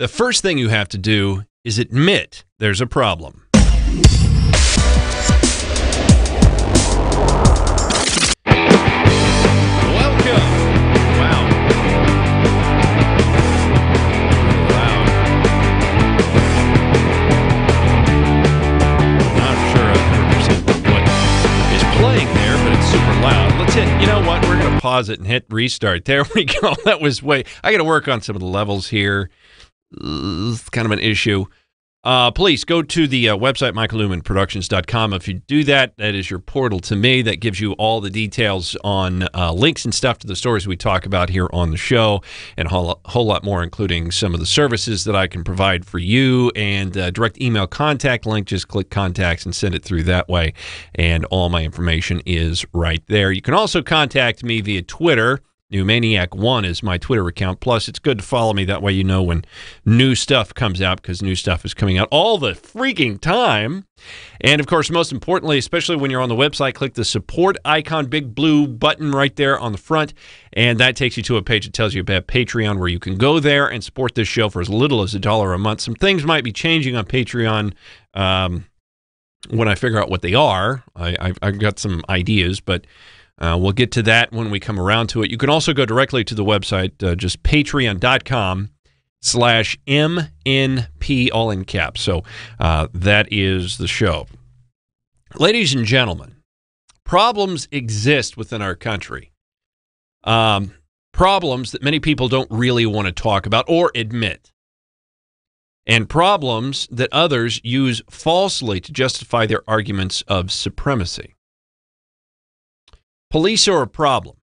the first thing you have to do is admit there's a problem. You know what? We're going to pause it and hit restart. There we go. That was I got to work on some of the levels here. It's kind of an issue. Please go to the website, michaelnewmanproductions.com. If you do that, that is your portal to me. That gives you all the details on links and stuff to the stories we talk about here on the show, and a whole lot more, including some of the services that I can provide for you, and direct email contact link. Just click contacts and send it through that way, and all my information is right there. You can also contact me via Twitter. Newmaniac1 is my Twitter account. Plus, it's good to follow me. That way you know when new stuff comes out, because new stuff is coming out all the freaking time. And, of course, most importantly, especially when you're on the website, click the support icon, big blue button right there on the front, and that takes you to a page that tells you about Patreon, where you can go there and support this show for as little as $1 a month. Some things might be changing on Patreon when I figure out what they are. I've got some ideas, but we'll get to that when we come around to it. You can also go directly to the website, just patreon.com/MNP, all in caps. So that is the show. Ladies and gentlemen, problems exist within our country. Problems that many people don't really want to talk about or admit. And problems that others use falsely to justify their arguments of supremacy. Police are a problem.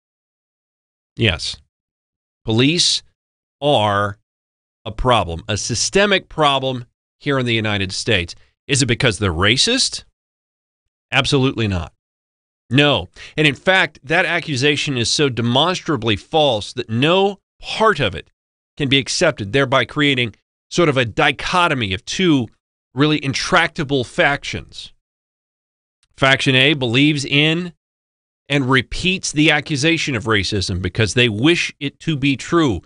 Yes. Police are a problem, a systemic problem here in the United States. Is it because they're racist? Absolutely not. No. And in fact, that accusation is so demonstrably false that no part of it can be accepted, thereby creating sort of a dichotomy of two really intractable factions. Faction A believes in and repeats the accusation of racism because they wish it to be true,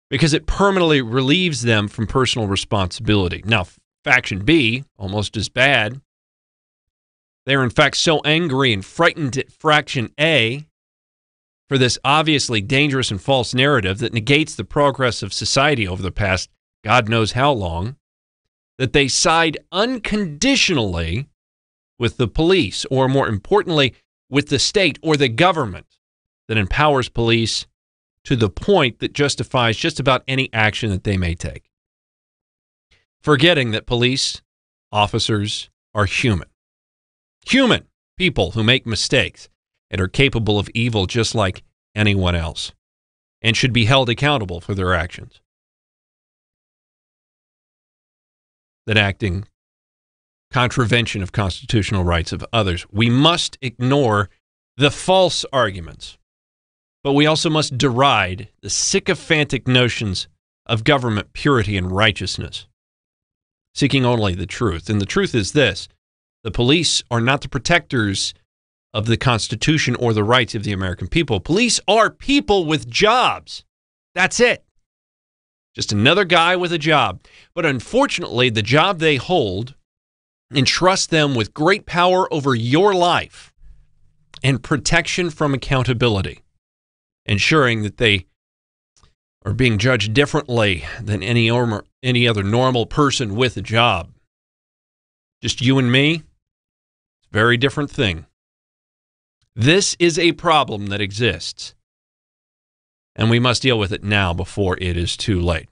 because it permanently relieves them from personal responsibility. Now, Faction B, almost as bad, they're in fact so angry and frightened at Faction A for this obviously dangerous and false narrative that negates the progress of society over the past God knows how long, that they side unconditionally with the police, or more importantly, with the state or the government that empowers police to the point that justifies just about any action that they may take. Forgetting that police officers are human. Human people who make mistakes and are capable of evil just like anyone else, and should be held accountable for their actions. That acting contravention of constitutional rights of others. We must ignore the false arguments, but we also must deride the sycophantic notions of government purity and righteousness, seeking only the truth. And the truth is this: the police are not the protectors of the Constitution or the rights of the American people. Police are people with jobs. That's it. Just another guy with a job. But unfortunately, the job they hold entrusts them with great power over your life and protection from accountability, ensuring that they are being judged differently than any other normal person with a job. Just you and me, it's a very different thing. This is a problem that exists, and we must deal with it now before it is too late.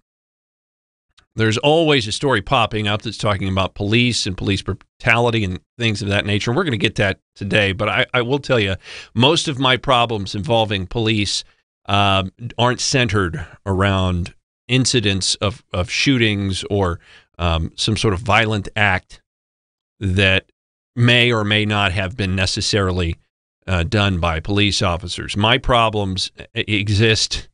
There's always a story popping up that's talking about police and police brutality and things of that nature. We're going to get that today, but I will tell you, most of my problems involving police aren't centered around incidents of shootings or some sort of violent act that may or may not have been necessarily done by police officers. My problems exist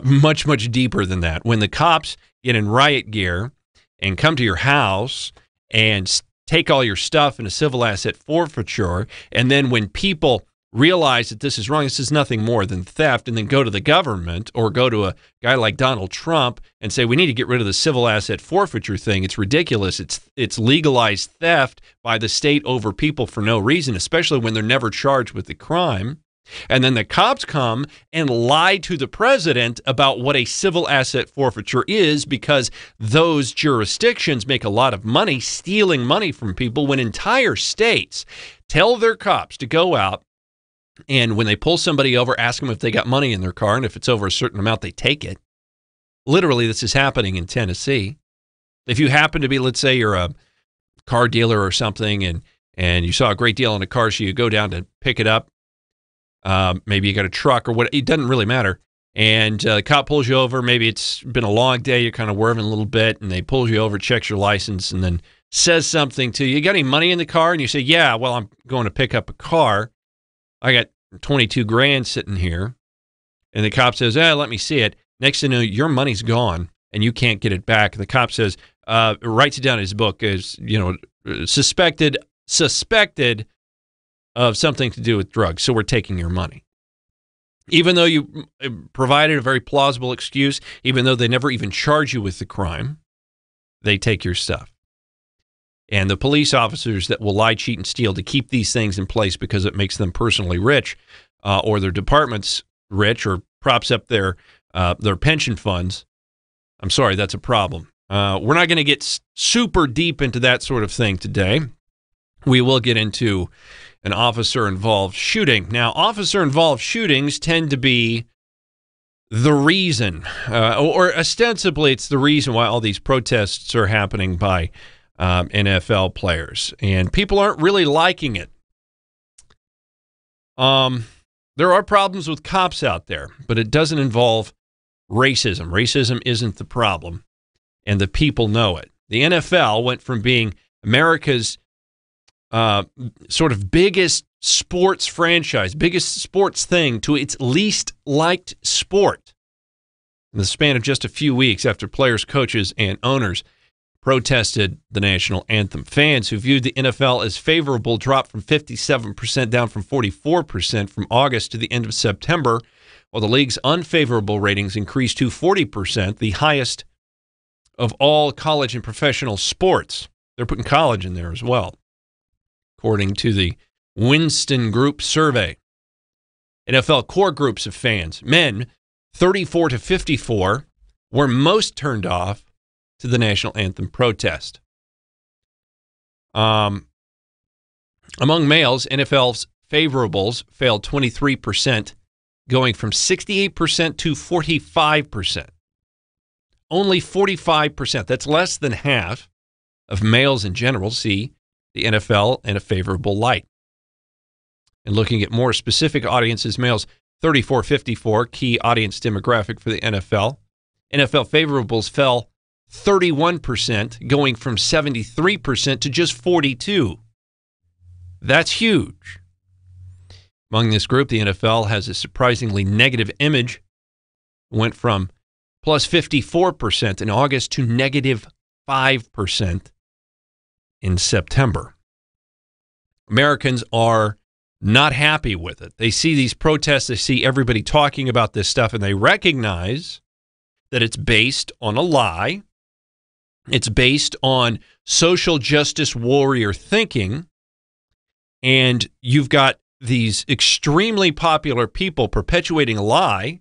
much, much deeper than that. When the cops get in riot gear and come to your house and take all your stuff in a civil asset forfeiture, and then when people realize that this is wrong, this is nothing more than theft, and then go to the government or go to a guy like Donald Trump and say, we need to get rid of the civil asset forfeiture thing. It's ridiculous. It's legalized theft by the state over people for no reason, especially when they're never charged with the crime. And then the cops come and lie to the president about what a civil asset forfeiture is, because those jurisdictions make a lot of money stealing money from people, when entire states tell their cops to go out and when they pull somebody over, ask them if they got money in their car, and if it's over a certain amount, they take it. Literally, this is happening in Tennessee. If you happen to be, let's say you're a car dealer or something, and you saw a great deal on a car, so you go down to pick it up. Maybe you got a truck or what, it doesn't really matter. And the cop pulls you over. Maybe it's been a long day. You're kind of worming a little bit, and they pull you over, checks your license, and then says something to you. You got any money in the car? And you say, yeah, well, I'm going to pick up a car. I got 22 grand sitting here. And the cop says, let me see it. Next thing you know, your money's gone and you can't get it back. The cop says, writes it down in his book as, suspected of something to do with drugs, so we're taking your money. Even though you provided a very plausible excuse, even though they never even charge you with the crime, they take your stuff. And the police officers that will lie, cheat, and steal to keep these things in place because it makes them personally rich, or their departments rich, or props up their pension funds, I'm sorry, that's a problem. We're not going to get super deep into that sort of thing today. We will get into an officer-involved shooting. Now, officer-involved shootings tend to be the reason, or ostensibly it's the reason why all these protests are happening by NFL players. And people aren't really liking it. There are problems with cops out there, but it doesn't involve racism. Racism isn't the problem, and the people know it. The NFL went from being America's sort of biggest sports franchise, biggest sports thing, to its least liked sport in the span of just a few weeks after players, coaches, and owners protested the national anthem. Fans who viewed the NFL as favorable dropped from 57% down from 44% from August to the end of September, while the league's unfavorable ratings increased to 40%, the highest of all college and professional sports. They're putting college in there as well, according to the Winston Group survey. NFL core groups of fans, men 34 to 54, were most turned off to the national anthem protest. Among males, NFL's favorables fell 23%, going from 68% to 45%. Only 45%, that's less than half of males in general, see the NFL in a favorable light. And looking at more specific audiences, males 34-54, key audience demographic for the NFL. NFL favorables fell 31%, going from 73% to just 42%. That's huge. Among this group, the NFL has a surprisingly negative image. It went from plus 54% in August to negative 5% in September. Americans are not happy with it. They see these protests, they see everybody talking about this stuff, and they recognize that it's based on a lie. It's based on social justice warrior thinking, and you've got these extremely popular people perpetuating a lie,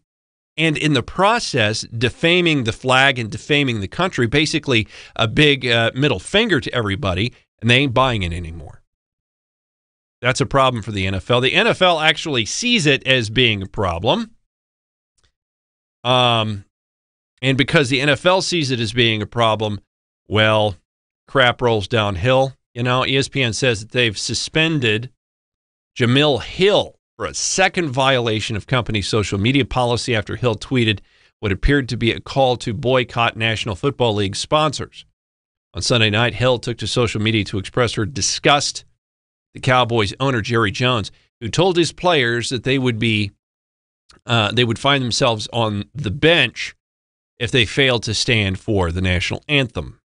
and in the process, defaming the flag and defaming the country, basically a big middle finger to everybody, and they ain't buying it anymore. That's a problem for the NFL. The NFL actually sees it as being a problem. And because the NFL sees it as being a problem, well, crap rolls downhill. ESPN says that they've suspended Jamil Hill for a second violation of company social media policy after Hill tweeted what appeared to be a call to boycott National Football League sponsors. On Sunday night, Hill took to social media to express her disgust. The Cowboys owner, Jerry Jones, who told his players that they would find themselves on the bench if they failed to stand for the national anthem.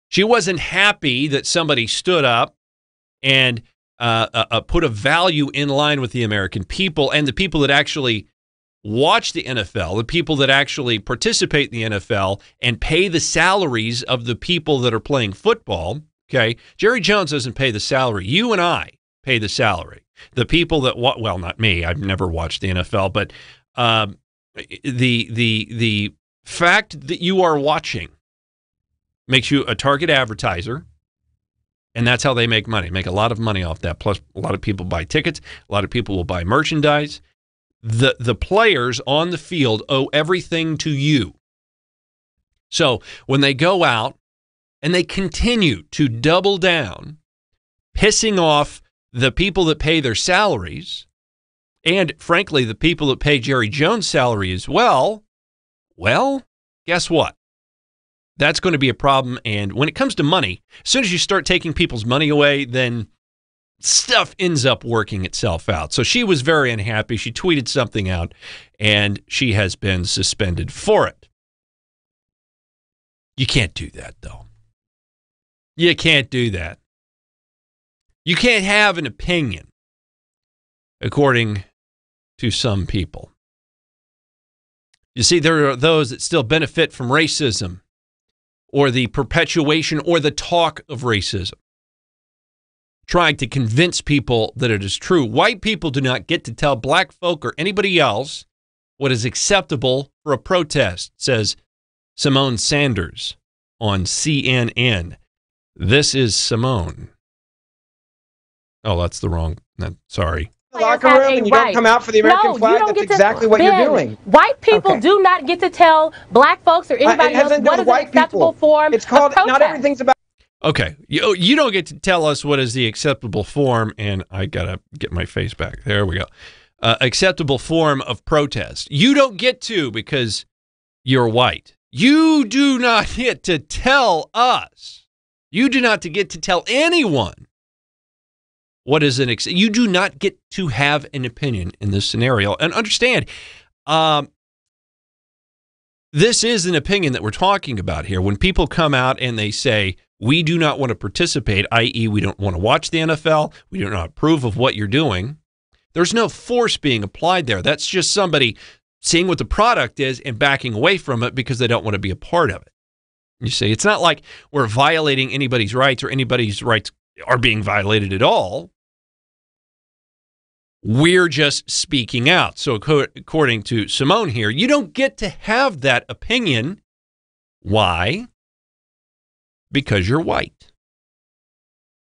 She wasn't happy that somebody stood up and put a value in line with the American people and the people that actually watch the NFL, the people that actually participate in the NFL and pay the salaries of the people that are playing football. Okay, Jerry Jones doesn't pay the salary. You and I pay the salary. The people that well, not me. I've never watched the NFL, but the fact that you are watching makes you a target advertiser, and that's how they make money. Make a lot of money off that. Plus, a lot of people buy tickets. A lot of people will buy merchandise. The players on the field owe everything to you. So when they go out and they continue to double down, pissing off the people that pay their salaries, and frankly, the people that pay Jerry Jones' salary as well, guess what? That's going to be a problem. And when it comes to money, as soon as you start taking people's money away, then stuff ends up working itself out. So she was very unhappy. She tweeted something out, and she has been suspended for it. You can't do that, though. You can't do that. You can't have an opinion, according to some people. You see, there are those that still benefit from racism or the perpetuation or the talk of racism, trying to convince people that it is true. White people do not get to tell black folk or anybody else what is acceptable for a protest, says Simone Sanders on CNN. This is Simone. Oh, that's the wrong. Sorry. Locker room and you don't come out for the American flag. That's exactly what you're doing. White people do not get to tell black folks or anybody else what is an acceptable form. It's called not everything's about. Okay, you don't get to tell us what is the acceptable form, and I gotta get my face back. There we go. Acceptable form of protest. You don't get to because you're white. You do not get to tell us. You do not get to tell anyone what is an you do not get to have an opinion in this scenario. And understand, this is an opinion that we're talking about here. When people come out and they say, we do not want to participate, i.e. we don't want to watch the NFL, we do not approve of what you're doing, there's no force being applied there. That's just somebody seeing what the product is and backing away from it because they don't want to be a part of it. You see, it's not like we're violating anybody's rights or anybody's rights are being violated at all. We're just speaking out. So according to Simone here, you don't get to have that opinion. Why? Because you're white.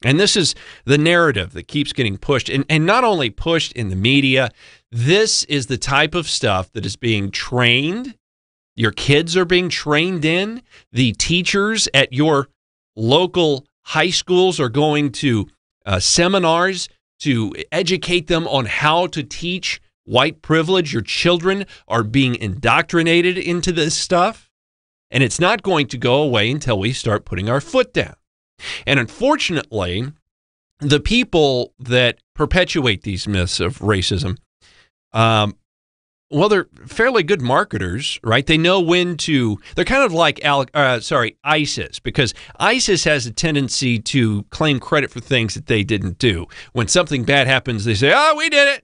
And this is the narrative that keeps getting pushed, and not only pushed in the media. This is the type of stuff that is being trained. Your kids are being trained in. The teachers at your local high schools are going to seminars to educate them on how to teach white privilege. Your children are being indoctrinated into this stuff, and it's not going to go away until we start putting our foot down. And unfortunately, the people that perpetuate these myths of racism, well, they're fairly good marketers, right? They know when to, they're kind of like ISIS, because ISIS has a tendency to claim credit for things that they didn't do. When something bad happens, they say, oh, we did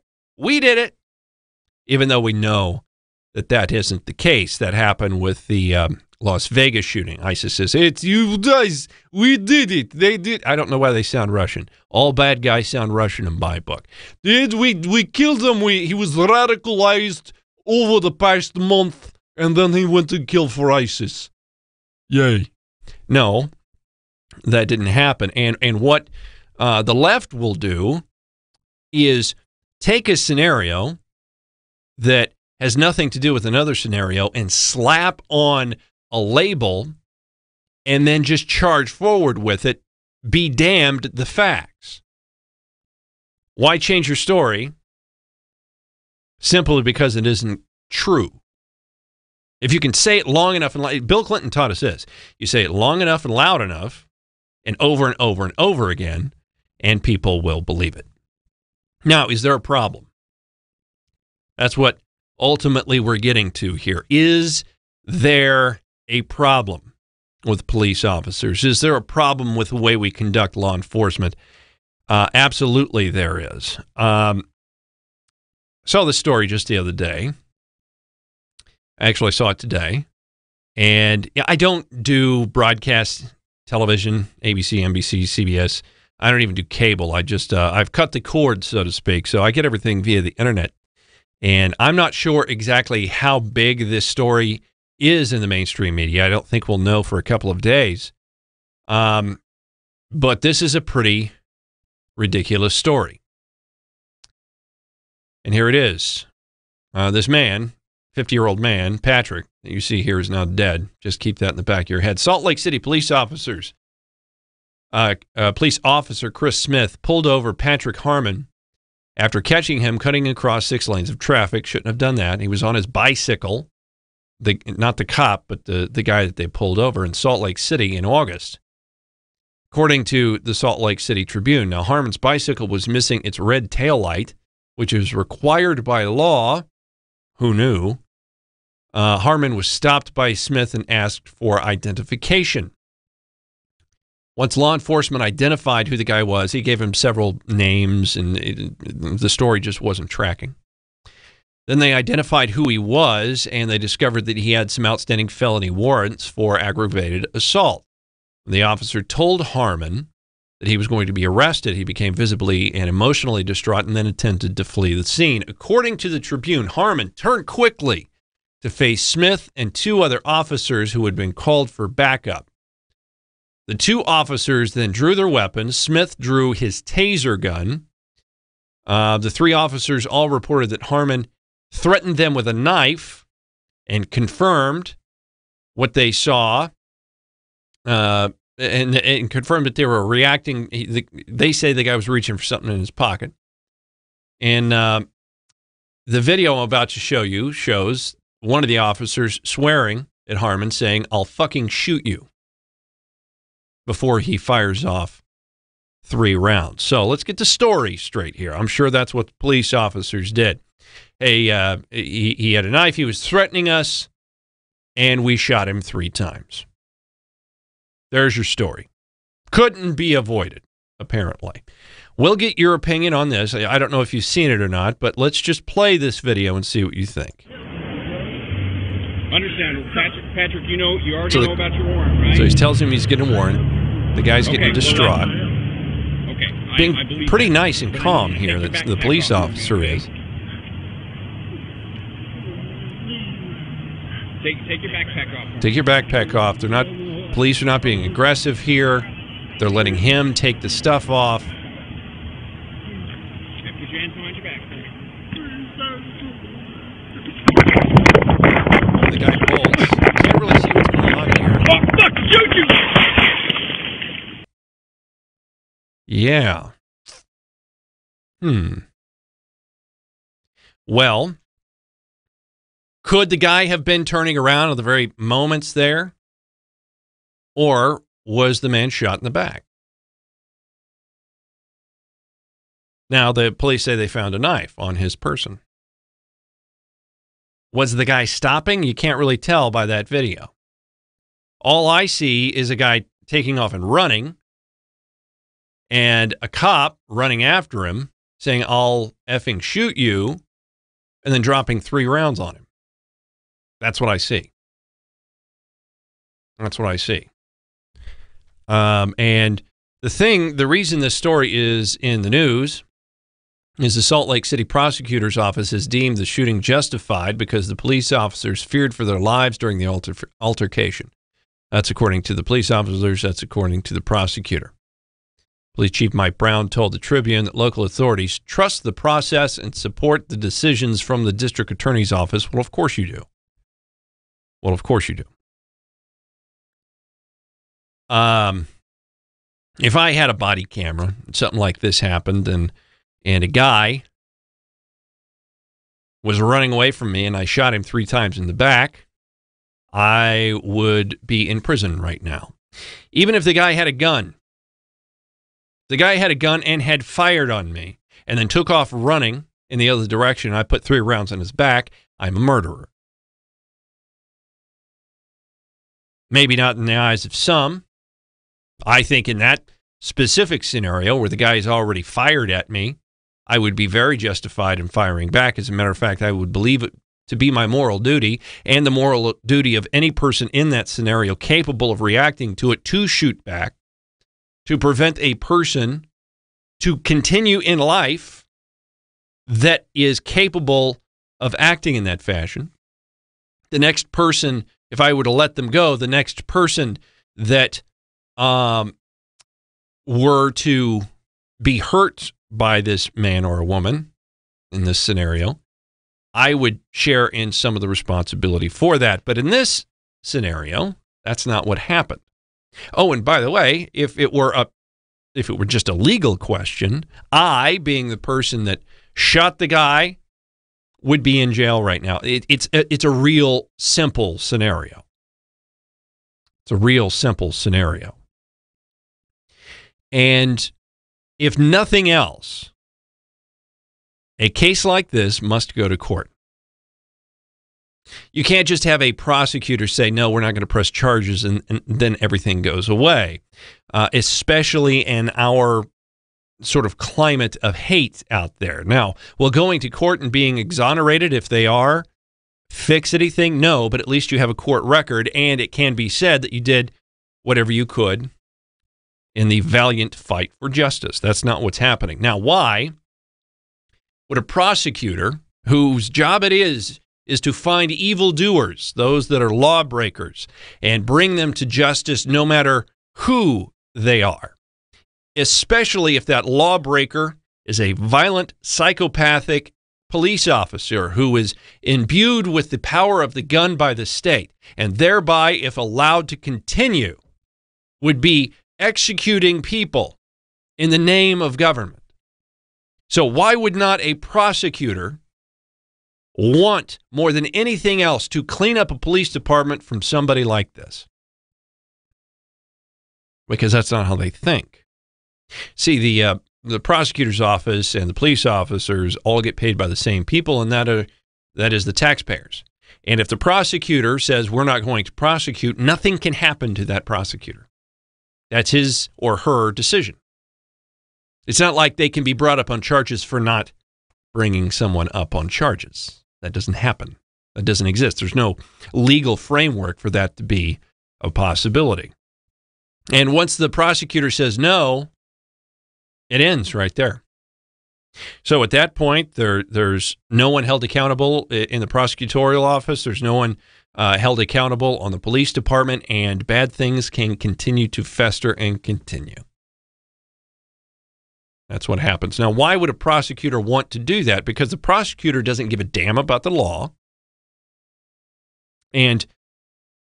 it. Even though we know that that isn't the case. That happened with the Las Vegas shooting. ISIS says, it's you guys, we did it. They did. I don't know why they sound Russian. All bad guys sound Russian in my book. We killed him. He was radicalized over the past month, and then he went to kill for ISIS. Yay. No, that didn't happen. And what the left will do is take a scenario that has nothing to do with another scenario and slap on a label and then just charge forward with it. Be damned the facts. Why change your story? Simply because it isn't true. If you can say it long enough, and Bill Clinton taught us this, you say it long enough and loud enough and over and over again, and people will believe it. Now, is there a problem? That's what ultimately we're getting to here. Is there a problem with police officers? Is there a problem with the way we conduct law enforcement? Absolutely there is. Saw the story just the other day. Actually, I saw it today. And I don't do broadcast television, ABC, NBC, CBS. I don't even do cable. I've cut the cord, so to speak. So I get everything via the internet. And I'm not sure exactly how big this story is in the mainstream media. I don't think we'll know for a couple of days. But this is a pretty ridiculous story. And here it is. This man, 50-year-old man, Patrick, that you see here is now dead. Just keep that in the back of your head. Salt Lake City police officer Chris Smith pulled over Patrick Harmon after catching him cutting across 6 lanes of traffic. Shouldn't have done that. He was on his bicycle, not the cop, but the guy that they pulled over in Salt Lake City in August. According to the Salt Lake City Tribune, now Harmon's bicycle was missing its red taillight, which is required by law. Who knew? Harmon was stopped by Smith and asked for identification. Once law enforcement identified who the guy was, he gave him several names, and the story just wasn't tracking. Then they identified who he was, and they discovered that he had some outstanding felony warrants for aggravated assault. The officer told Harmon that he was going to be arrested. He became visibly and emotionally distraught and then attempted to flee the scene. According to the Tribune, Harmon turned quickly to face Smith and 2 other officers who had been called for backup. The 2 officers then drew their weapons. Smith drew his taser gun. The 3 officers all reported that Harmon threatened them with a knife and confirmed what they saw. And confirmed that they were reacting. They say the guy was reaching for something in his pocket. And the video I'm about to show you shows one of the officers swearing at Harmon, saying, "I'll fucking shoot you," before he fires off 3 rounds. So let's get the story straight here. I'm sure that's what the police officers did. He had a knife. He was threatening us, and we shot him 3 times. There's your story. Couldn't be avoided, apparently. We'll get your opinion on this. I don't know if you've seen it or not, but let's just play this video and see what you think. Understand, Patrick, you already know about your warrant, right? So he tells him he's getting a warrant. The guy's getting distraught. Okay. Being pretty nice and calm here, the police officer is. Take your backpack off. Take your backpack off. Police are not being aggressive here. They're letting him take the stuff off. Put your hands behind your back. The guy bolts. Can't really see what's going on here. Oh, fuck! Shoot you! Yeah. Well, could the guy have been turning around at the very moments there? Or was the man shot in the back? Now, the police say they found a knife on his person. Was the guy stopping? You can't really tell by that video. All I see is a guy taking off and running, and a cop running after him saying, "I'll effing shoot you," and then dropping 3 rounds on him. That's what I see. That's what I see. And the reason this story is in the news is the Salt Lake City prosecutor's office has deemed the shooting justified because the police officers feared for their lives during the altercation. That's according to the police officers. That's according to the prosecutor. Police Chief Mike Brown told the Tribune that local authorities trust the process and support the decisions from the district attorney's office. Well, of course you do. Well, of course you do. If I had a body camera, something like this happened, and a guy was running away from me and I shot him 3 times in the back, I would be in prison right now. Even if the guy had a gun. The guy had a gun and had fired on me and then took off running in the other direction. I put 3 rounds in his back. I'm a murderer. Maybe not in the eyes of some. I think in that specific scenario where the guy is already fired at me, I would be very justified in firing back. As a matter of fact, I would believe it to be my moral duty and the moral duty of any person in that scenario capable of reacting to it to shoot back, to prevent a person to continue in life that is capable of acting in that fashion. The next person, if I were to let them go, the next person that were to be hurt by this man or a woman in this scenario, I would share in some of the responsibility for that. But in this scenario, that's not what happened. Oh, and by the way, if it were just a legal question, I, being the person that shot the guy, would be in jail right now. It's a real simple scenario. It's a real simple scenario. And if nothing else, a case like this must go to court. You can't just have a prosecutor say, no, we're not going to press charges, and then everything goes away, especially in our sort of climate of hate out there. Now, will going to court and being exonerated, if they are, fix anything? No, but at least you have a court record, and it can be said that you did whatever you could in the valiant fight for justice. That's not what's happening. Now, why would a prosecutor, whose job it is to find evildoers, those that are lawbreakers, and bring them to justice no matter who they are, especially if that lawbreaker is a violent, psychopathic police officer who is imbued with the power of the gun by the state, and thereby, if allowed to continue, would be executing people in the name of government. So why would not a prosecutor want more than anything else to clean up a police department from somebody like this? Because that's not how they think. See, the prosecutor's office and the police officers all get paid by the same people, and that is the taxpayers. And if the prosecutor says we're not going to prosecute, nothing can happen to that prosecutor. That's his or her decision. It's not like they can be brought up on charges for not bringing someone up on charges. That doesn't happen. That doesn't exist. There's no legal framework for that to be a possibility. And once the prosecutor says no, it ends right there. So at that point, there's no one held accountable in the prosecutorial office. There's no one held accountable on the police department, and bad things can continue to fester and continue. That's what happens. Now, why would a prosecutor want to do that? Because the prosecutor doesn't give a damn about the law, and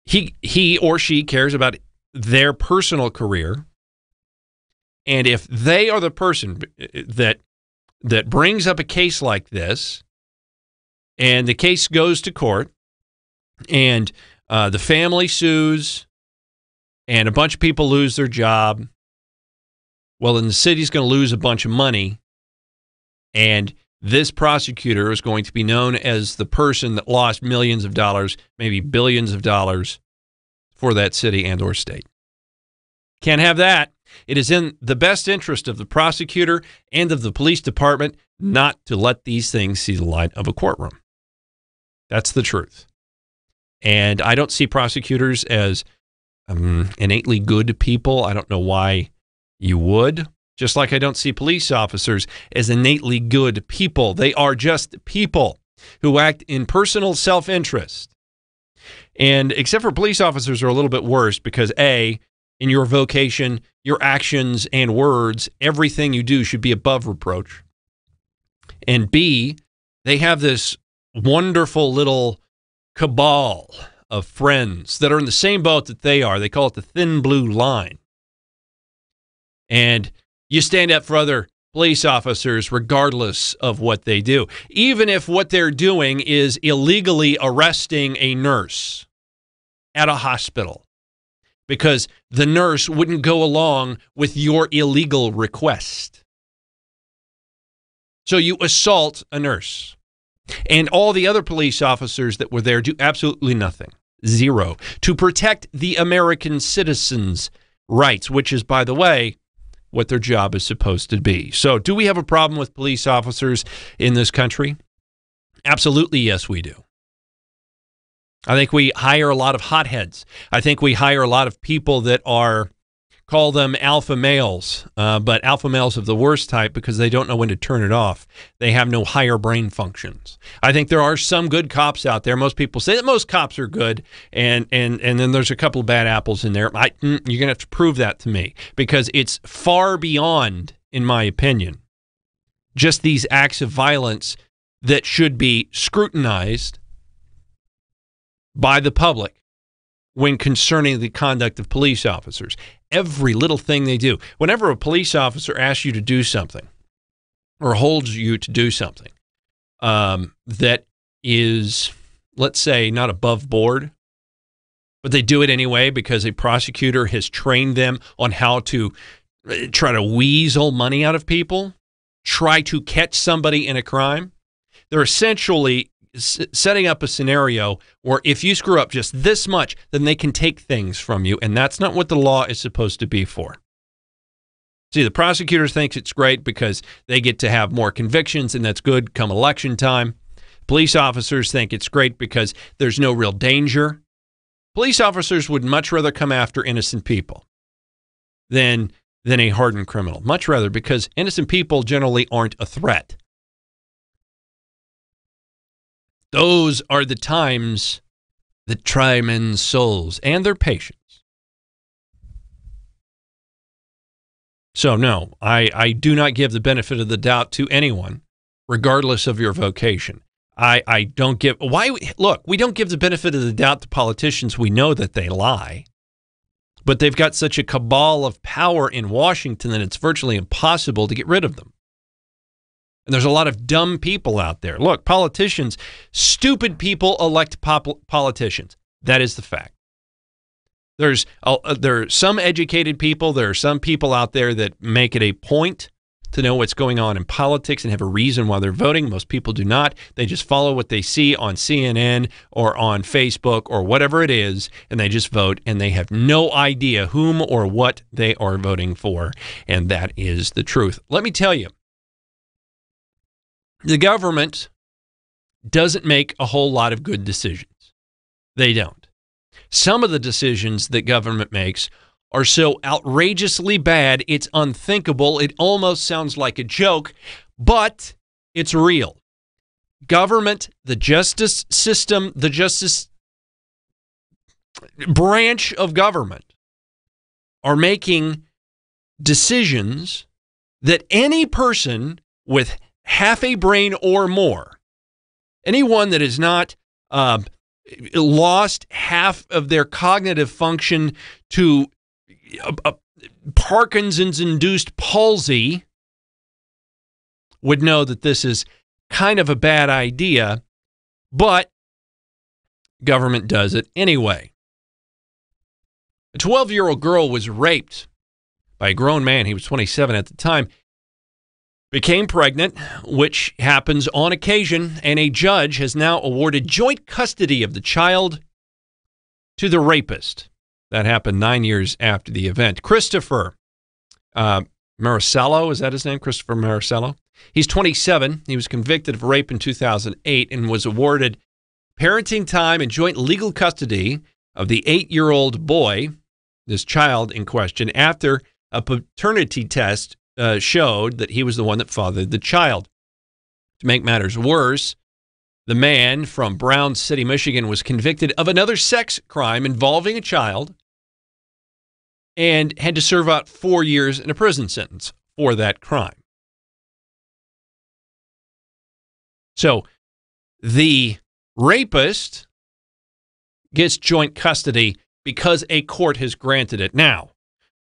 he or she cares about their personal career. And if they are the person that brings up a case like this, and the case goes to court, and the family sues, and a bunch of people lose their job, well, then the city's going to lose a bunch of money, and this prosecutor is going to be known as the person that lost millions of dollars, maybe billions of dollars for that city and or state. Can't have that. It is in the best interest of the prosecutor and of the police department not to let these things see the light of a courtroom. That's the truth. And I don't see prosecutors as innately good people. I don't know why you would. Just like I don't see police officers as innately good people. They are just people who act in personal self-interest. And except for police officers are a little bit worse because A, in your vocation, your actions and words, everything you do should be above reproach. And B, they have this wonderful little cabal of friends that are in the same boat that they are. They call it the thin blue line. And you stand up for other police officers regardless of what they do, even if what they're doing is illegally arresting a nurse at a hospital because the nurse wouldn't go along with your illegal request. So you assault a nurse. And all the other police officers that were there do absolutely nothing. Zero. To protect the American citizens' rights, which is, by the way, what their job is supposed to be. So do we have a problem with police officers in this country? Absolutely, yes, we do. I think we hire a lot of hotheads. I think we hire a lot of people that call them alpha males, but alpha males of the worst type because they don't know when to turn it off. They have no higher brain functions. I think there are some good cops out there. Most people say that most cops are good, and then there's a couple of bad apples in there. You're going to have to prove that to me because it's far beyond, in my opinion, just these acts of violence that should be scrutinized by the public when concerning the conduct of police officers. Every little thing they do. Whenever a police officer asks you to do something or holds you to do something that is, let's say, not above board, but they do it anyway because a prosecutor has trained them on how to try to weasel money out of people, try to catch somebody in a crime, they're essentially setting up a scenario where if you screw up just this much, then they can take things from you, and that's not what the law is supposed to be for. See, the prosecutors think it's great because they get to have more convictions, and that's good come election time. Police officers think it's great because there's no real danger. Police officers would much rather come after innocent people than a hardened criminal. Much rather, because innocent people generally aren't a threat. Those are the times that try men's souls and their patience. So no, I do not give the benefit of the doubt to anyone, regardless of your vocation. I don't give, we don't give the benefit of the doubt to politicians. We know that they lie. But they've got such a cabal of power in Washington that it's virtually impossible to get rid of them. And there's a lot of dumb people out there. Look, politicians, stupid people elect politicians. That is the fact. There are some educated people. There are some people out there that make it a point to know what's going on in politics and have a reason why they're voting. Most people do not. They just follow what they see on CNN or on Facebook or whatever it is, and they just vote, and they have no idea whom or what they are voting for. And that is the truth. Let me tell you, the government doesn't make a whole lot of good decisions. They don't. Some of the decisions that government makes are so outrageously bad, it's unthinkable. It almost sounds like a joke, but it's real. Government, the justice system, the justice branch of government are making decisions that any person with half a brain or more, anyone that has not lost half of their cognitive function to Parkinson's-induced palsy, would know that this is kind of a bad idea, but government does it anyway. A 12-year-old girl was raped by a grown man. He was 27 at the time. Became pregnant, which happens on occasion, and a judge has now awarded joint custody of the child to the rapist. That happened 9 years after the event. Christopher Maricello, is that his name? Christopher Maricello? He's 27. He was convicted of rape in 2008 and was awarded parenting time and joint legal custody of the 8-year-old boy, this child in question, after a paternity test showed that he was the one that fathered the child. To make matters worse, the man from Brown City, Michigan, was convicted of another sex crime involving a child and had to serve out 4 years in a prison sentence for that crime. So the rapist gets joint custody because a court has granted it. Now,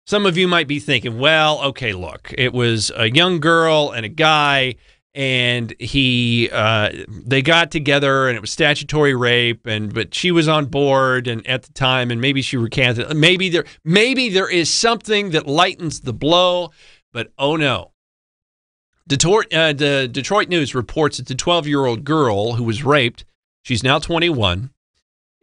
some of you might be thinking, well, okay, look, it was a young girl and a guy, and they got together, and it was statutory rape, but she was on board and at the time, and maybe she recanted. Maybe there is something that lightens the blow, but oh no. The Detroit News reports that the 12-year-old girl who was raped, she's now 21,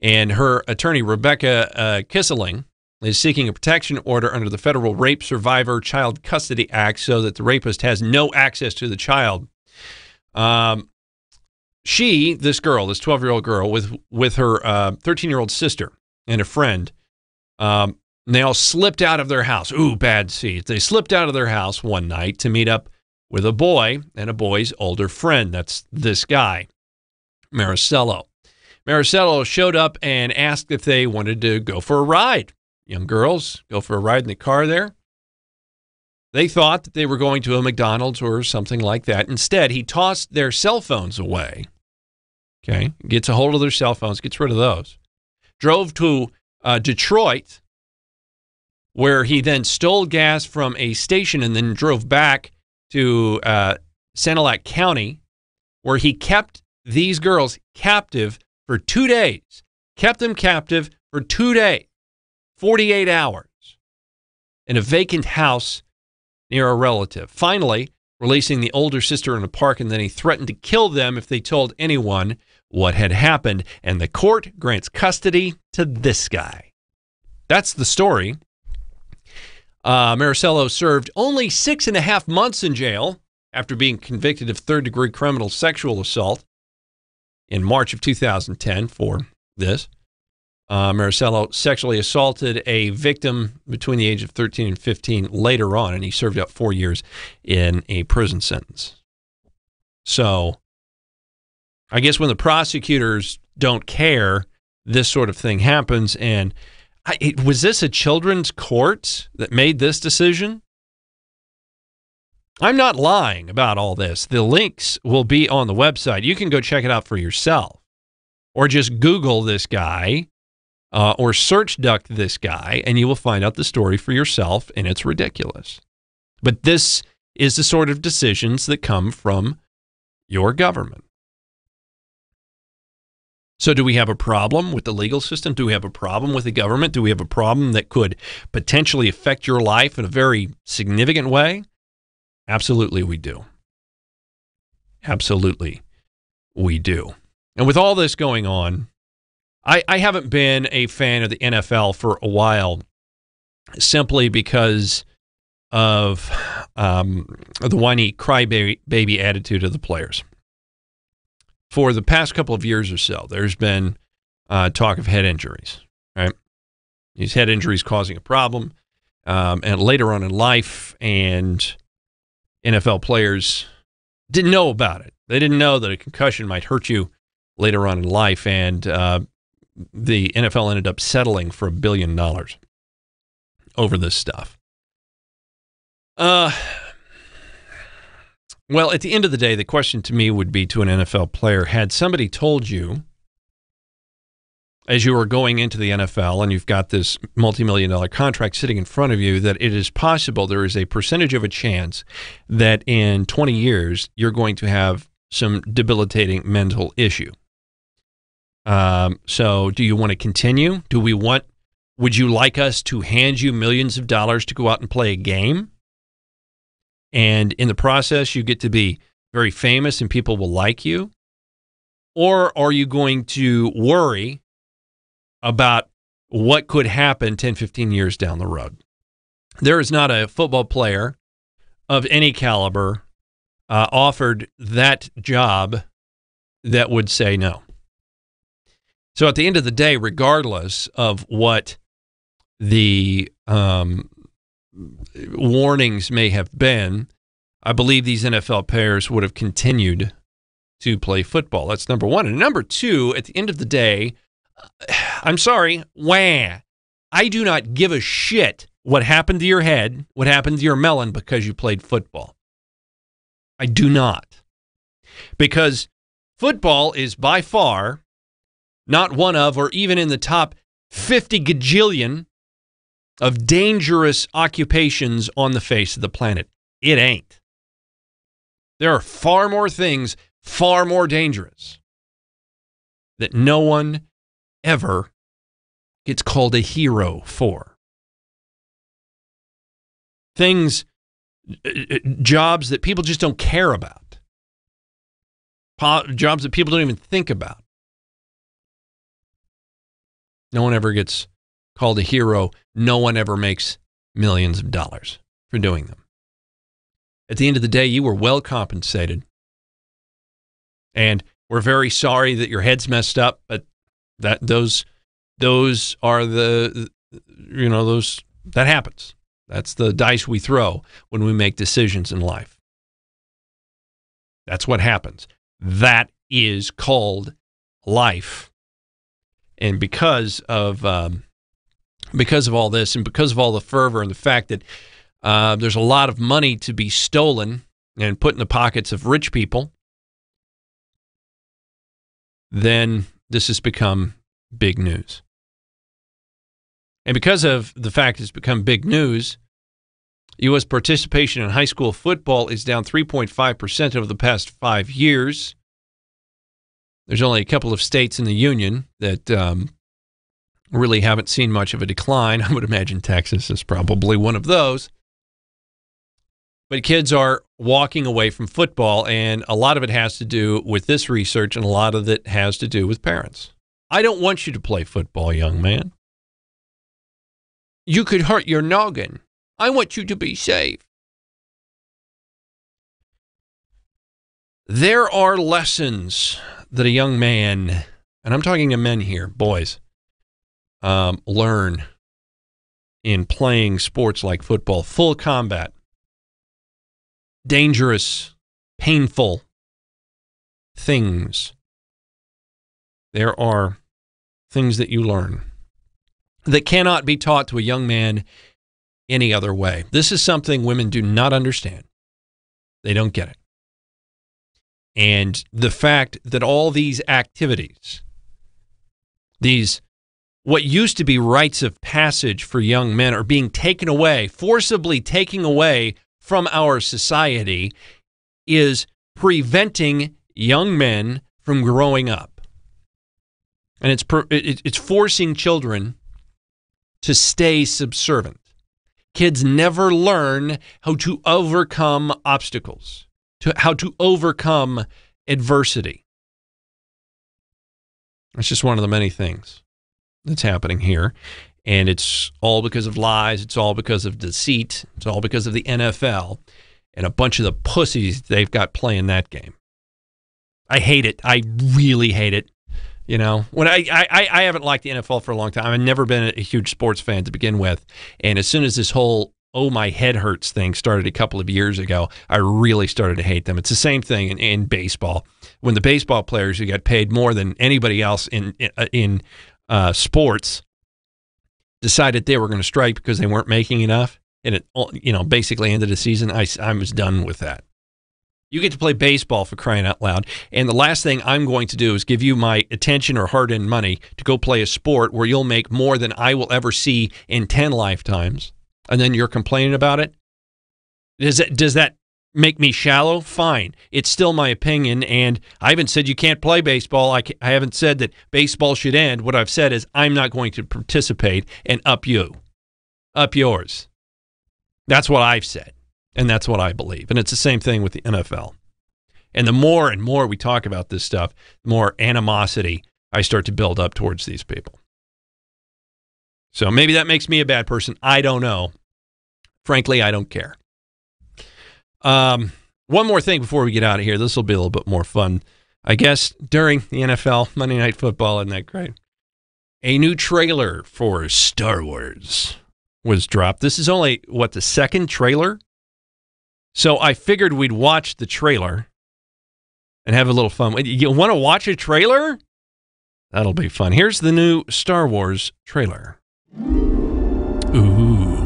and her attorney, Rebecca Kisseling, is seeking a protection order under the Federal Rape Survivor Child Custody Act so that the rapist has no access to the child. This girl, this 12-year-old girl with her 13-year-old sister and a friend, they all slipped out of their house. Ooh, bad seeds. They slipped out of their house one night to meet up with a boy and a boy's older friend. That's this guy, Maricello. Maricello showed up and asked if they wanted to go for a ride. Young girls go for a ride in the car there. They thought that they were going to a McDonald's or something like that. Instead, he tossed their cell phones away. Okay, gets a hold of their cell phones, gets rid of those. Drove to Detroit, where he then stole gas from a station and then drove back to Sanilac County, where he kept these girls captive for 2 days. Kept them captive for 2 days, 48 hours, in a vacant house near a relative. Finally, releasing the older sister in a park, and then he threatened to kill them if they told anyone what had happened. And the court grants custody to this guy. That's the story. Maricello served only 6.5 months in jail after being convicted of third-degree criminal sexual assault in March of 2010 for this. Maricello sexually assaulted a victim between the age of 13 and 15 later on, and he served out 4 years in a prison sentence. So I guess when the prosecutors don't care, this sort of thing happens. And was this a children's court that made this decision? I'm not lying about all this. The links will be on the website. You can go check it out for yourself, or just Google this guy or search duck this guy, and you will find out the story for yourself, and it's ridiculous. But this is the sort of decisions that come from your government. So do we have a problem with the legal system? Do we have a problem with the government? Do we have a problem that could potentially affect your life in a very significant way? Absolutely we do. Absolutely we do. And with all this going on, I haven't been a fan of the NFL for a while, simply because of the whiny crybaby attitude of the players. For the past couple of years or so, there's been talk of head injuries, right? These head injuries causing a problem. And later on in life, and NFL players didn't know about it. They didn't know that a concussion might hurt you later on in life. And the NFL ended up settling for $1 billion over this stuff. Well, at the end of the day, the question to me would be to an NFL player, had somebody told you as you were going into the NFL and you've got this multi-million-dollar contract sitting in front of you that it is possible there is a percentage of a chance that in 20 years you're going to have some debilitating mental issue. So do you want to continue? Would you like us to hand you millions of dollars to go out and play a game? And in the process, you get to be very famous and people will like you? Or are you going to worry about what could happen 10, 15 years down the road? There is not a football player of any caliber offered that job that would say no. So at the end of the day, regardless of what the warnings may have been, I believe these NFL players would have continued to play football. That's number one. And number two, at the end of the day, I'm sorry, I do not give a shit what happened to your head, what happened to your melon because you played football. I do not. Because football is by far not one of, or even in the top 50 gajillion of dangerous occupations on the face of the planet. It ain't. There are far more things, far more dangerous, that no one ever gets called a hero for. Things, jobs that people just don't care about. Jobs that people don't even think about. No one ever gets called a hero, no one ever makes millions of dollars for doing them. At the end of the day, you were well compensated. And we're very sorry that your head's messed up, but those are that happens. That's the dice we throw when we make decisions in life. That's what happens. That is called life. And because of all this, and because of all the fervor and the fact that there's a lot of money to be stolen and put in the pockets of rich people, then this has become big news. And because of the fact it's become big news, U.S. participation in high school football is down 3.5% over the past 5 years. There's only a couple of states in the union that really haven't seen much of a decline. I would imagine Texas is probably one of those. But kids are walking away from football, and a lot of it has to do with this research, and a lot of it has to do with parents. I don't want you to play football, young man. You could hurt your noggin. I want you to be safe. There are lessons that a young man, and I'm talking to men here, boys, learn in playing sports like football, full combat. Dangerous, painful things. There are things that you learn that cannot be taught to a young man any other way. This is something women do not understand. They don't get it. And the fact that all these activities, these what used to be rites of passage for young men, are being taken away, forcibly taken away from our society, is preventing young men from growing up. And it's forcing children to stay subservient. Kids never learn how to overcome obstacles, how to overcome adversity. It's just one of the many things that's happening here. And it's all because of lies. It's all because of deceit. It's all because of the NFL and a bunch of the pussies they've got playing that game. I hate it. I really hate it. You know, when I haven't liked the NFL for a long time. I've never been a huge sports fan to begin with. And as soon as this whole, oh, my head hurts thing started a couple of years ago, I really started to hate them. It's the same thing in baseball. When the baseball players who got paid more than anybody else in sports decided they were going to strike because they weren't making enough, and it, basically ended the season, I was done with that. You get to play baseball, for crying out loud, and the last thing I'm going to do is give you my attention or hard-earned money to go play a sport where you'll make more than I will ever see in 10 lifetimes, and then you're complaining about it? Does that make me shallow? Fine. It's still my opinion, and I haven't said you can't play baseball. I haven't said that baseball should end. What I've said is I'm not going to participate, and up yours. That's what I've said, and that's what I believe. And it's the same thing with the NFL. And the more and more we talk about this stuff, the more animosity I start to build up towards these people. So maybe that makes me a bad person. I don't know. Frankly, I don't care. One more thing before we get out of here. This will be a little bit more fun. I guess during the NFL, Monday Night Football, isn't that great? A new trailer for Star Wars was dropped. This is only, the second trailer? So I figured we'd watch the trailer and have a little fun. You want to watch a trailer? That'll be fun. Here's the new Star Wars trailer. Ooh.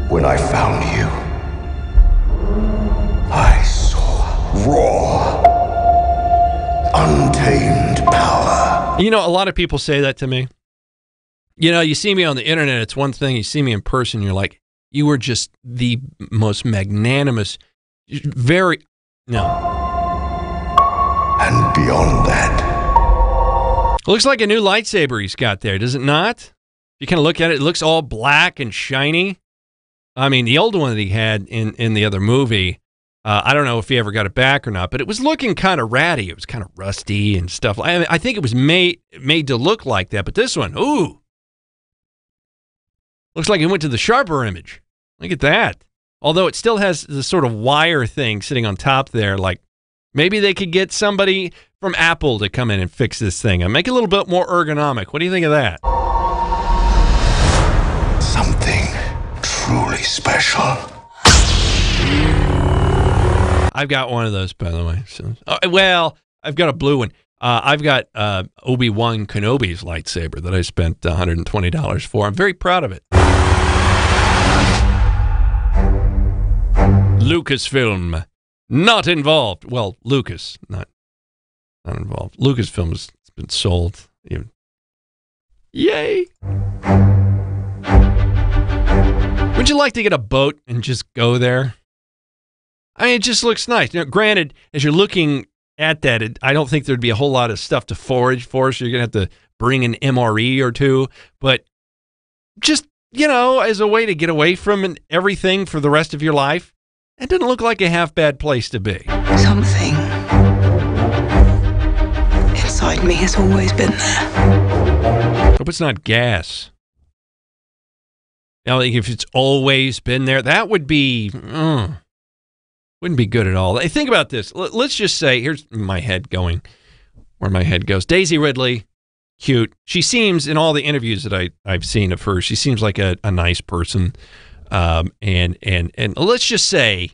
When I found you, I saw raw, untamed power. You know, a lot of people say that to me. You know, you see me on the internet, it's one thing. You see me in person, you're like, you were just the most magnanimous, no. And beyond that. It looks like a new lightsaber he's got there, does it not? You kind of look at it, it looks all black and shiny. I mean, the old one that he had in the other movie, I don't know if he ever got it back or not, but it was looking kind of ratty. It was kind of rusty and stuff. I think it was made to look like that, but this one, ooh, Looks like it went to the sharper image. Look at that. Although it still has the sort of wire thing sitting on top there, like maybe they could get somebody from Apple to come in and fix this thing and make it a little bit more ergonomic. What do you think of that? Something truly special. I've got one of those, by the way. So, I've got a blue one. I've got Obi-Wan Kenobi's lightsaber that I spent $120 for. I'm very proud of it. Lucasfilm, not involved. Well, Lucas, not involved. Lucasfilm has been sold. Yay! Would you like to get a boat and just go there? I mean, it just looks nice. Now, granted, as you're looking at that, I don't think there'd be a whole lot of stuff to forage for, so you're going to have to bring an MRE or two. But just, as a way to get away from everything for the rest of your life, it doesn't look like a half-bad place to be. Something inside me has always been there. Hope it's not gas. If it's always been there, that would be... wouldn't be good at all. Think about this. Let's just say, here's my head going where my head goes. Daisy Ridley, cute. She seems, in all the interviews that I've seen of her, she seems like a nice person. And let's just say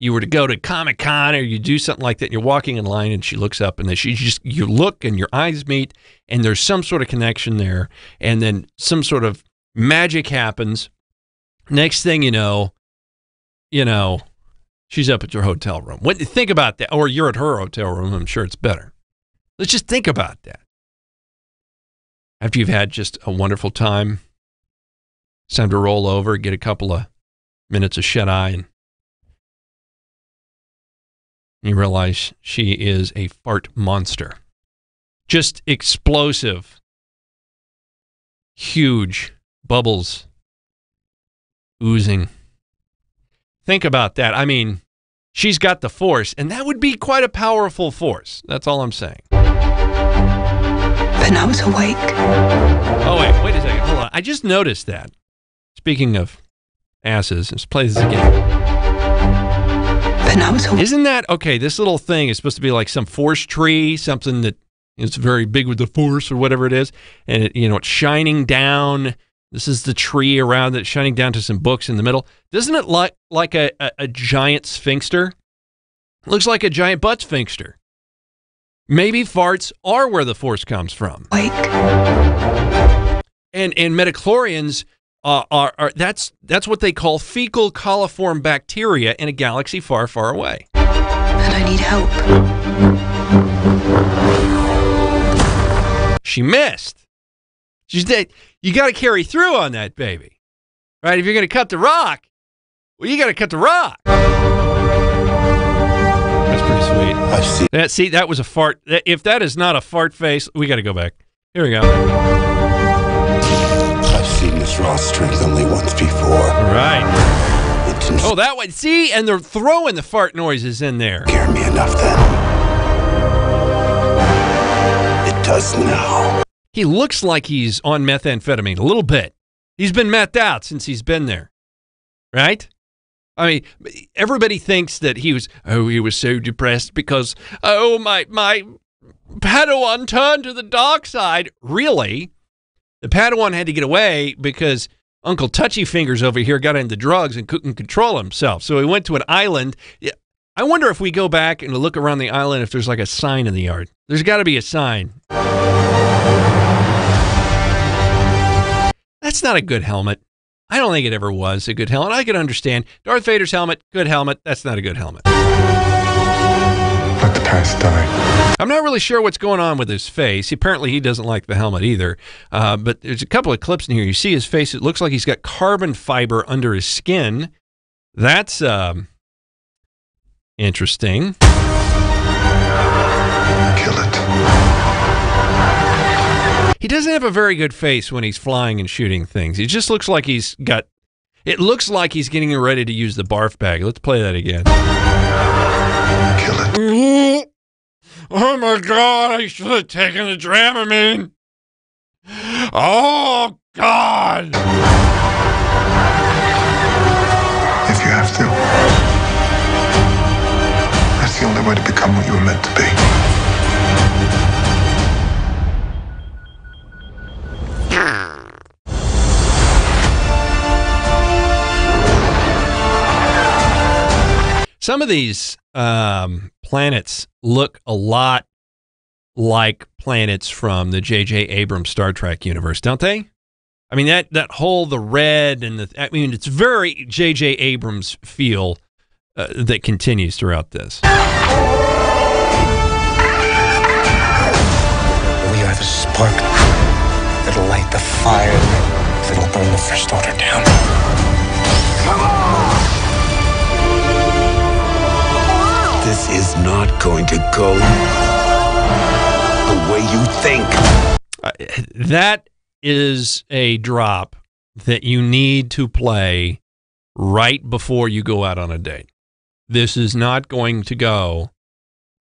you were to go to Comic-Con or you do something like that, and you're walking in line and she looks up and then you look and your eyes meet and there's some sort of connection there, and then some sort of magic happens. Next thing you know, she's up at your hotel room. Think about that. Or you're at her hotel room. I'm sure it's better. Let's just think about that. After you've had just a wonderful time, it's time to roll over, get a couple of minutes of shut-eye, and you realize she is a fart monster. Just explosive, huge bubbles oozing. Think about that. I mean, she's got the force, and that would be quite a powerful force. That's all I'm saying. Then I was awake. Oh, wait a second. Hold on. I just noticed that. Speaking of asses, let's play this again. Then I was awake. Isn't that, okay, this little thing is supposed to be like some force tree, something that is very big with the force or whatever it is, and it's shining down. This is the tree around it, shining down to some books in the middle. Doesn't it look like a giant sphinxter? Looks like a giant butt sphinxter. Maybe farts are where the force comes from. Wake. And midichlorians are that's what they call fecal coliform bacteria in a galaxy far, far away. And I need help. She missed. She's dead. You got to carry through on that, baby. Right? If you're going to cut the rock, well, you got to cut the rock. That's pretty sweet. I see. That was a fart. If that is not a fart face, we got to go back. Here we go. I've seen this raw strength only once before. All right. It didn't that one. See, and they're throwing the fart noises in there. scare me enough then. It does now. He looks like he's on methamphetamine a little bit. He's been methed out since he's been there, right? I mean, everybody thinks that he was so depressed because, my Padawan turned to the dark side. Really? The Padawan had to get away because Uncle Touchy Fingers over here got into drugs and couldn't control himself. So he went to an island. I wonder if we go back and look around the island if there's like a sign in the yard. There's got to be a sign. That's not a good helmet. I don't think it ever was a good helmet. I can understand. Darth Vader's helmet, good helmet. That's not a good helmet. Let the past die. I'm not really sure what's going on with his face. Apparently, he doesn't like the helmet either. But there's a couple of clips in here. You see his face. It looks like he's got carbon fiber under his skin. That's interesting. Kill it. He doesn't have a very good face when he's flying and shooting things. He just looks like it looks like he's getting ready to use the barf bag. Let's play that again. Kill it. Oh my God, I should have taken the Dramamine. Oh God. meant to be. Some of these planets look a lot like planets from the J.J. Abrams Star Trek universe, don't they? I mean, that whole, the red and it's very J.J. Abrams feel that continues throughout this. We are the spark that'll light the fire that'll burn the First Order down. Come on! This is not going to go the way you think. That is a drop that you need to play right before you go out on a date. This is not going to go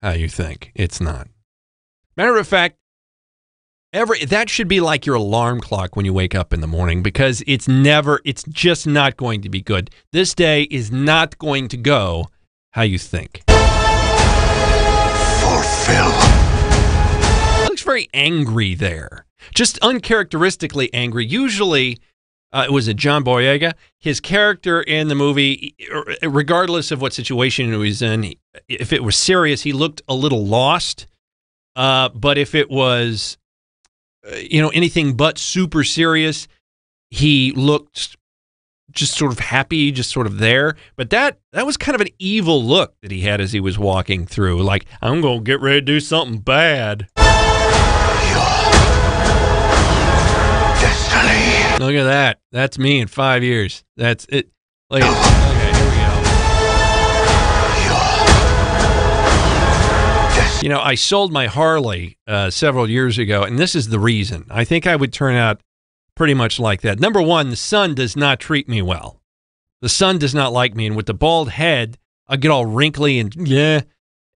how you think. It's not. Matter of fact, that should be like your alarm clock when you wake up in the morning, because it's just not going to be good. This day is not going to go how you think. Fulfill. He looks very angry there. Just uncharacteristically angry. Usually, was it John Boyega? His character in the movie, regardless of what situation he was in, if it was serious, he looked a little lost. But if it was, anything but super serious, he looked just sort of happy, just sort of there. But that was kind of an evil look that he had as he was walking through. Like, I'm going to get ready to do something bad. Destiny. Look at that. That's me in 5 years. That's it. Look at okay, here we go. I sold my Harley several years ago, and this is the reason. I think I would turn out pretty much like that. Number one, the sun does not treat me well. The sun does not like me, and with the bald head, I get all wrinkly and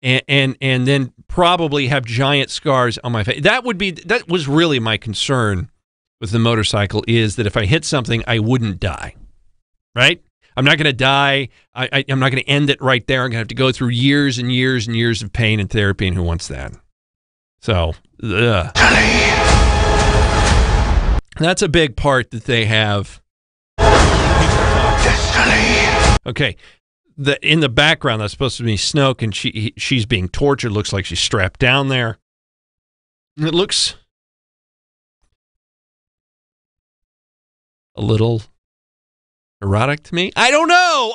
and then probably have giant scars on my face. That was really my concern with the motorcycle, is that if I hit something, I wouldn't die. Right? I'm not going to die. I'm not going to end it right there. I'm going to have to go through years and years and years of pain and therapy, and who wants that? So, that's a big part that they have. Destiny. Okay. In the background, that's supposed to be Snoke, and she's being tortured. Looks like she's strapped down there. It looks a little erotic to me. I don't know.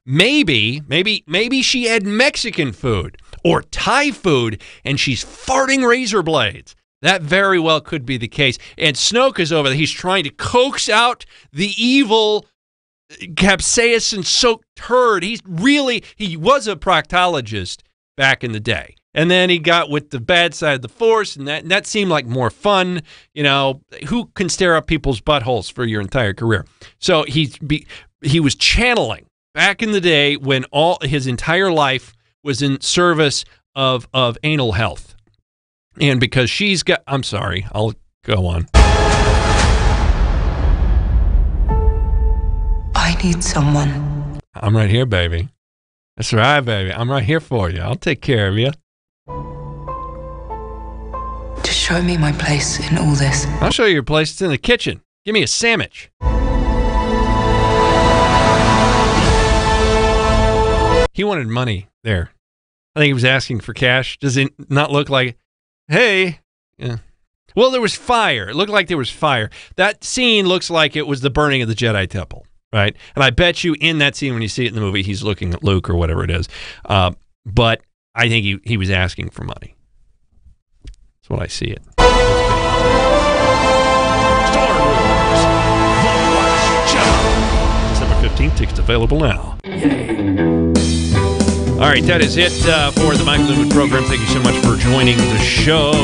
Maybe she had Mexican food or Thai food, and she's farting razor blades. That very well could be the case. And Snoke is over there. He's trying to coax out the evil capsaicin-soaked turd. He was a proctologist back in the day. And then he got with the bad side of the Force, and that seemed like more fun. Who can stare up people's buttholes for your entire career? So he was channeling back in the day when all his entire life was in service of anal health. And because I'm sorry, I'll go on. I need someone. I'm right here, baby. That's right, baby. I'm right here for you. I'll take care of you. To show me my place in all this. I'll show you your place. It's in the kitchen. Give me a sandwich. He wanted money there. I think he was asking for cash. Does it not look like, hey? Yeah. Well, there was fire. It looked like there was fire. That scene looks like it was the burning of the Jedi Temple, right? And I bet you in that scene, when you see it in the movie, he's looking at Luke or whatever it is. But I think he was asking for money. That's what I see it. Star Wars: The Last Jedi. December 15th. Tickets available now. Yay. All right, that is it for the Michael Newman program. Thank you so much for joining the show.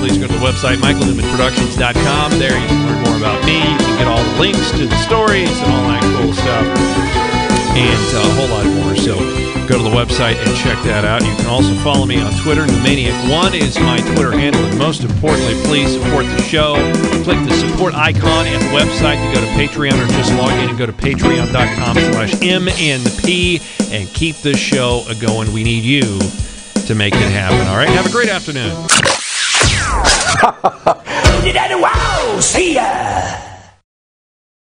Please go to the website, michaelnewmanproductions.com. There you can learn more about me. You can get all the links to the stories and all that cool stuff, and a whole lot more. So Go to the website and check that out. You can also follow me on Twitter, Newmaniac1 is my Twitter handle. And most importantly, please support the show. Click the support icon at the website to go to Patreon, or just log in and go to patreon.com/MNP and keep this show going. We need you to make it happen. All right, have a great afternoon. Wow, see ya.